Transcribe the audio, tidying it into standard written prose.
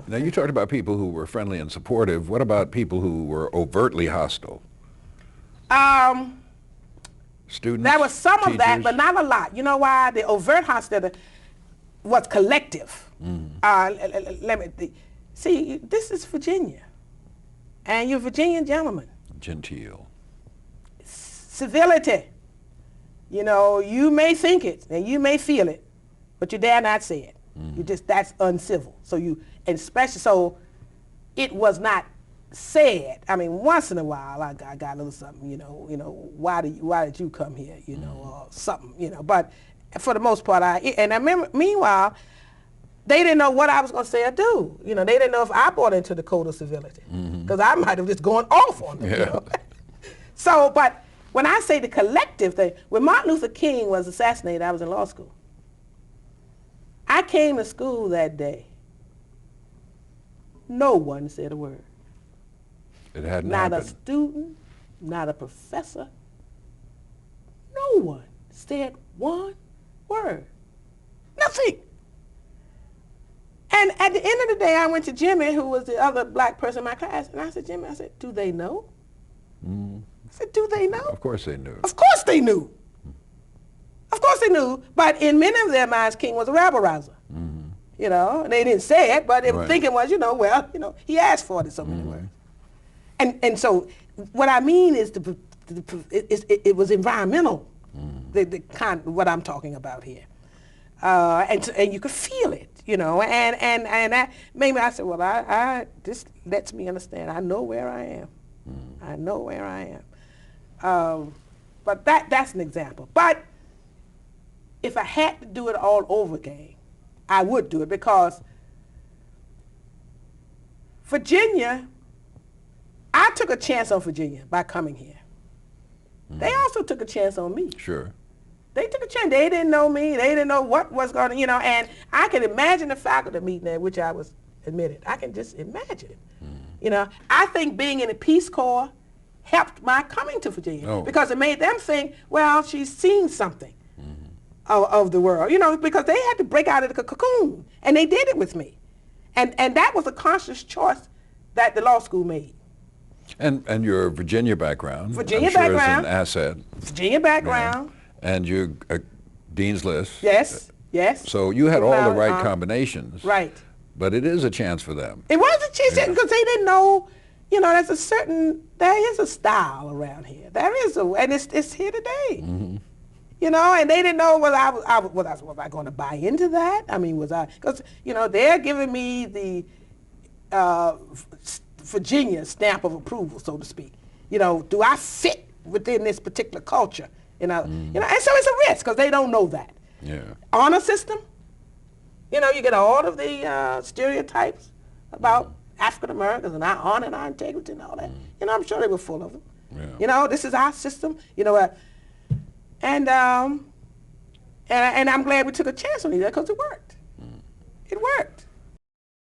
Now, you talked about people who were friendly and supportive. What about people who were overtly hostile? Students, There was some of that, teachers? but not a lot. You know why? The overt hostility was collective. Let me see. This is Virginia, and you're Virginian gentlemen. Genteel. Civility. You know, you may think it and you may feel it, but you dare not say it. You that's uncivil. So you, and especially so, it was not said. I mean, once in a while, I got a little something. Why did you come here? Or something. But for the most part, I remember. Meanwhile, they didn't know what I was going to say or do. They didn't know if I bought into the code of civility, because I might have just gone off on them. Yeah. So, but when I say the collective thing, when Martin Luther King was assassinated, I was in law school. I came to school that day. No one said a word. It hadn't Not happened. a student, not a professor. No one said one word. Nothing. And at the end of the day, I went to Jimmy, who was the other black person in my class, and I said, Jimmy, do they know? I said, do they know? Of course they knew. Of course they knew. Of course they knew, but in many of their minds, King was a rabble-rouser. And they didn't say it, but their thinking was, he asked for it in so many words. And so what I mean is it was environmental, the kind of what I'm talking about here. And you could feel it, and that made me, I said, well, this lets me understand. I know where I am. I know where I am. But that's an example. But if I had to do it all over again, I would do it, because Virginia, I took a chance on Virginia by coming here. They also took a chance on me. Sure. They took a chance. They didn't know me. They didn't know what was going to, and I can imagine the faculty meeting there, which I was admitted. I can just imagine it. I think being in the Peace Corps helped my coming to Virginia, because it made them think, well, she's seen something of the world, because they had to break out of the cocoon, and they did it with me. And that was a conscious choice that the law school made. And your Virginia background, Virginia I'm sure background. is an asset. Virginia background. Yeah. And you're Dean's List. Yes, yes. So you had all the right combinations. Right. But it is a chance for them. It was a chance, because they didn't know, there is a style around here. There is and it's here today. And they didn't know was I going to buy into that? I mean, because they're giving me the Virginia stamp of approval, so to speak. Do I fit within this particular culture? And so it's a risk, because they don't know that. Yeah. Honor system. You get all of the stereotypes about African Americans and our honor and our integrity and all that. I'm sure they were full of them. Yeah. This is our system. And I'm glad we took a chance on that, because it worked. It worked.